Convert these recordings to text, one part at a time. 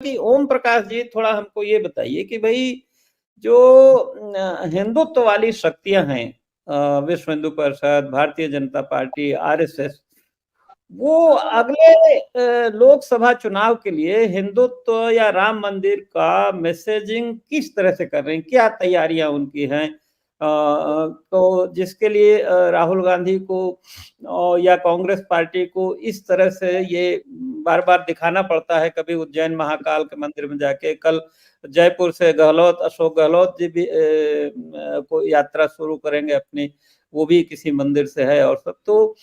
कि ओम प्रकाश जी थोड़ा हमको ये बताइए कि भाई जो हिंदुत्व वाली शक्तियां हैं, विश्व हिंदू परिषद, भारतीय जनता पार्टी, आरएसएस, वो अगले लोकसभा चुनाव के लिए हिंदुत्व या राम मंदिर का मैसेजिंग किस तरह से कर रहे हैं, क्या तैयारियां उनकी हैं? तो जिसके लिए राहुल गांधी को या कांग्रेस पार्टी को इस तरह से ये बार बार दिखाना पड़ता है, कभी उज्जैन महाकाल के मंदिर में जाके, कल जयपुर से गहलोत, अशोक गहलोत जी भी को यात्रा शुरू करेंगे अपनी, वो भी किसी मंदिर से है। और सब तो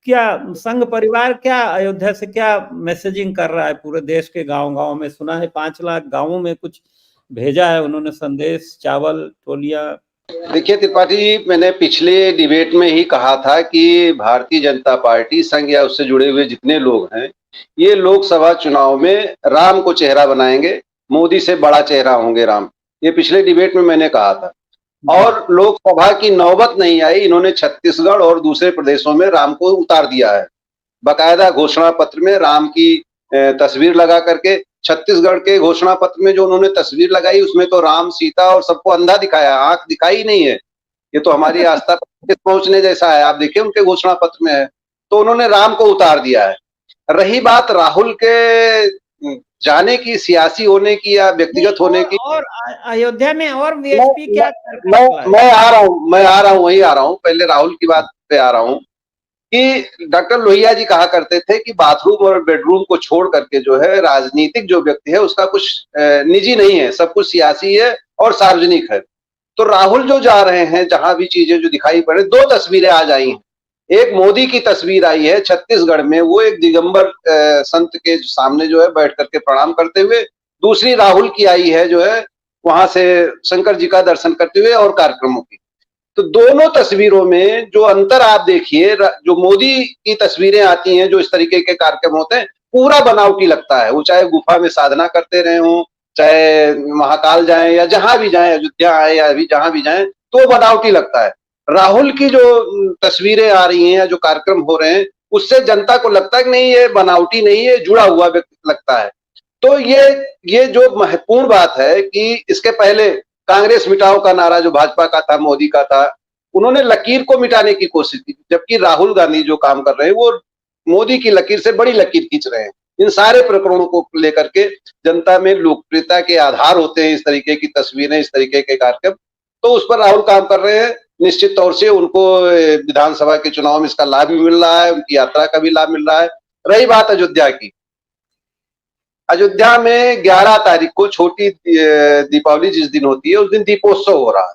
क्या संघ परिवार क्या अयोध्या से क्या मैसेजिंग कर रहा है पूरे देश के गांव गांव में? सुना है 5 लाख गांवों में कुछ भेजा है उन्होंने संदेश, चावल, टोलियां। देखिए त्रिपाठी जी, मैंने पिछले डिबेट में ही कहा था कि भारतीय जनता पार्टी संघ या उससे जुड़े हुए जितने लोग हैं, ये लोकसभा चुनाव में राम को चेहरा बनाएंगे, मोदी से बड़ा चेहरा होंगे राम। ये पिछले डिबेट में मैंने कहा था। और लोकसभा की नौबत नहीं आई, इन्होंने छत्तीसगढ़ और दूसरे प्रदेशों में राम को उतार दिया है। बाकायदा घोषणा पत्र में राम की तस्वीर लगा करके, छत्तीसगढ़ के घोषणा पत्र में जो उन्होंने तस्वीर लगाई उसमें तो राम, सीता और सबको अंधा दिखाया, आंख दिखाई नहीं है। ये तो हमारी आस्था पहुंचने जैसा है। आप देखिए उनके घोषणा पत्र में है, तो उन्होंने राम को उतार दिया है। रही बात राहुल के जाने की, सियासी होने की या व्यक्तिगत होने की, और अयोध्या में और वीएचपी क्या मैं आ रहा हूँ वही आ रहा हूँ। पहले राहुल की बात पे आ रहा हूँ कि डॉक्टर लोहिया जी कहा करते थे कि बाथरूम और बेडरूम को छोड़ करके जो है राजनीतिक जो व्यक्ति है उसका कुछ निजी नहीं है, सब कुछ सियासी है और सार्वजनिक है। तो राहुल जो जा रहे हैं, जहां भी चीजें जो दिखाई पड़े, 2 तस्वीरें आज आई हैं। एक मोदी की तस्वीर आई है छत्तीसगढ़ में, वो एक दिगंबर संत के सामने जो है बैठ करके प्रणाम करते हुए। दूसरी राहुल की आई है जो है वहां से शंकर जी का दर्शन करते हुए और कार्यक्रमों की। तो दोनों तस्वीरों में जो अंतर आप देखिए, जो मोदी की तस्वीरें आती हैं, जो इस तरीके के कार्यक्रम होते हैं, पूरा बनावटी लगता है। वो चाहे गुफा में साधना करते रहे हों, चाहे महाकाल जाएं या जहां भी जाएं, अयोध्या आए या अभी जहां भी जाएं, तो बनावटी लगता है। राहुल की जो तस्वीरें आ रही हैं या जो कार्यक्रम हो रहे हैं, उससे जनता को लगता है कि नहीं ये बनावटी नहीं है, जुड़ा हुआ लगता है। तो ये जो महत्वपूर्ण बात है कि इसके पहले कांग्रेस मिटाओ का नारा जो भाजपा का था, मोदी का था, उन्होंने लकीर को मिटाने की कोशिश की, जबकि राहुल गांधी जो काम कर रहे हैं वो मोदी की लकीर से बड़ी लकीर खींच रहे हैं। इन सारे प्रकरणों को लेकर के जनता में लोकप्रियता के आधार होते हैं इस तरीके की तस्वीरें, इस तरीके के कार्यक्रम, तो उस पर राहुल काम कर रहे हैं। निश्चित तौर से उनको विधानसभा के चुनाव में इसका लाभ भी मिल रहा है, उनकी यात्रा का भी लाभ मिल रहा है। रही बात अयोध्या की, अयोध्या में 11 तारीख को छोटी दीपावली जिस दिन होती है उस दिन दीपोत्सव हो रहा है।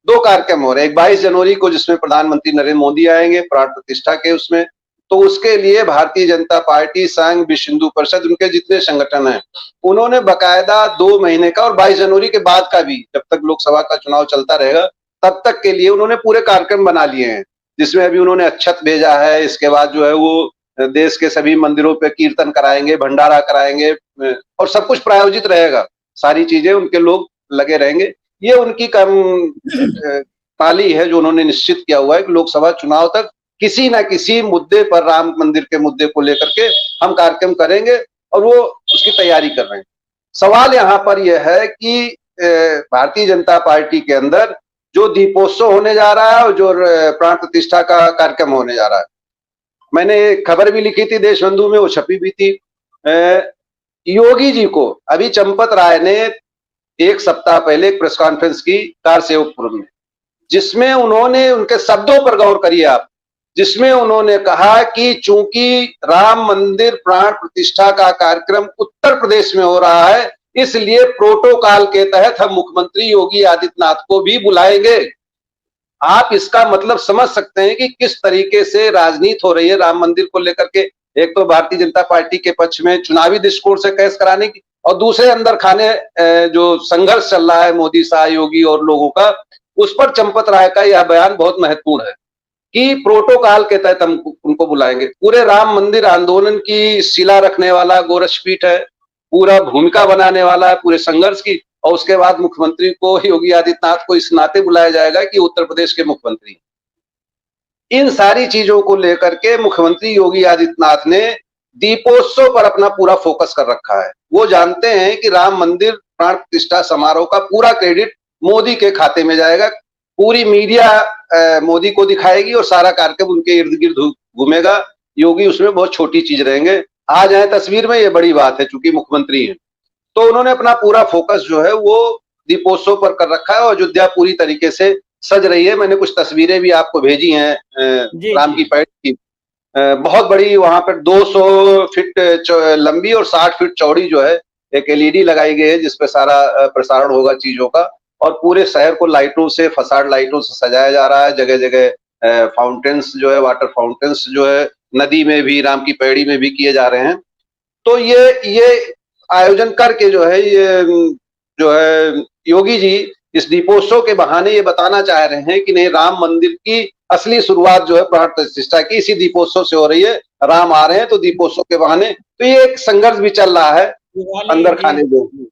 2 कार्यक्रम हो रहे हैं, एक 22 जनवरी को जिसमें प्रधानमंत्री नरेंद्र मोदी आएंगे प्राण प्रतिष्ठा के उसमें, तो उसके लिए भारतीय जनता पार्टी, संघ, विश्व हिंदू परिषद, उनके जितने संगठन हैं, उन्होंने बकायदा 2 महीने का और 22 जनवरी के बाद का भी, जब तक लोकसभा का चुनाव चलता रहेगा तब तक के लिए उन्होंने पूरे कार्यक्रम बना लिए हैं। जिसमें अभी उन्होंने अक्षत भेजा है, इसके बाद जो है वो देश के सभी मंदिरों पे कीर्तन कराएंगे, भंडारा कराएंगे और सब कुछ प्रायोजित रहेगा। सारी चीजें उनके लोग लगे रहेंगे। ये उनकी पाली है जो उन्होंने निश्चित किया हुआ है कि लोकसभा चुनाव तक किसी ना किसी मुद्दे पर, राम मंदिर के मुद्दे को लेकर के हम कार्यक्रम करेंगे और वो उसकी तैयारी कर रहे हैं। सवाल यहाँ पर यह है कि भारतीय जनता पार्टी के अंदर जो दीपोत्सव होने जा रहा है और जो प्राण प्रतिष्ठा का कार्यक्रम होने जा रहा है, मैंने खबर भी लिखी थी देशबंधु में, वो छपी भी थी। योगी जी को अभी चंपत राय ने 1 सप्ताह पहले एक प्रेस कॉन्फ्रेंस की कारसेवकपुर में, जिसमें उन्होंने, उनके शब्दों पर गौर करिए आप, जिसमें उन्होंने कहा कि चूंकि राम मंदिर प्राण प्रतिष्ठा का कार्यक्रम उत्तर प्रदेश में हो रहा है, इसलिए प्रोटोकॉल के तहत हम मुख्यमंत्री योगी आदित्यनाथ को भी बुलाएंगे। आप इसका मतलब समझ सकते हैं कि किस तरीके से राजनीति हो रही है राम मंदिर को लेकर के। एक तो भारतीय जनता पार्टी के पक्ष में चुनावी दृष्टिकोण से कैस कराने की, और दूसरे अंदर खाने जो संघर्ष चल रहा है मोदी, शाह, योगी और लोगों का, उस पर चंपत राय का यह बयान बहुत महत्वपूर्ण है कि प्रोटोकॉल के तहत हम उनको बुलाएंगे। पूरे राम मंदिर आंदोलन की शिला रखने वाला गोरक्षपीठ है, पूरा भूमिका बनाने वाला है पूरे संघर्ष की, और उसके बाद मुख्यमंत्री को, योगी आदित्यनाथ को इस नाते बुलाया जाएगा कि उत्तर प्रदेश के मुख्यमंत्री। इन सारी चीजों को लेकर के मुख्यमंत्री योगी आदित्यनाथ ने दीपोत्सव पर अपना पूरा फोकस कर रखा है। वो जानते हैं कि राम मंदिर प्राण प्रतिष्ठा समारोह का पूरा क्रेडिट मोदी के खाते में जाएगा। पूरी मीडिया मोदी को दिखाएगी और सारा कार्यक्रम उनके इर्द गिर्द घूमेगा। योगी उसमें बहुत छोटी चीज रहेंगे। आ जाए तस्वीर में, ये बड़ी बात है, चूंकि मुख्यमंत्री है। तो उन्होंने अपना पूरा फोकस जो है वो दीपोत्सव पर कर रखा है और अयोध्या पूरी तरीके से सज रही है। मैंने कुछ तस्वीरें भी आपको भेजी हैं राम की पैठ की। बहुत बड़ी वहां पर 200 फीट लंबी और 60 फीट चौड़ी जो है एक एलईडी लगाई गई है, जिसपे सारा प्रसारण होगा चीजों का। और पूरे शहर को लाइटों से, फसाड लाइटों से सजाया जा रहा है। जगह जगह फाउंटेन्स जो है, वाटर फाउंटेन्स जो है, नदी में भी, राम की पैड़ी में भी किए जा रहे हैं। तो ये आयोजन करके जो है, ये जो है योगी जी इस दीपोत्सव के बहाने ये बताना चाह रहे हैं कि नहीं, राम मंदिर की असली शुरुआत जो है प्राण प्रतिष्ठा की इसी दीपोत्सव से हो रही है। राम आ रहे हैं तो दीपोत्सव के बहाने। तो ये एक संघर्ष भी चल रहा है अंदर खाने में।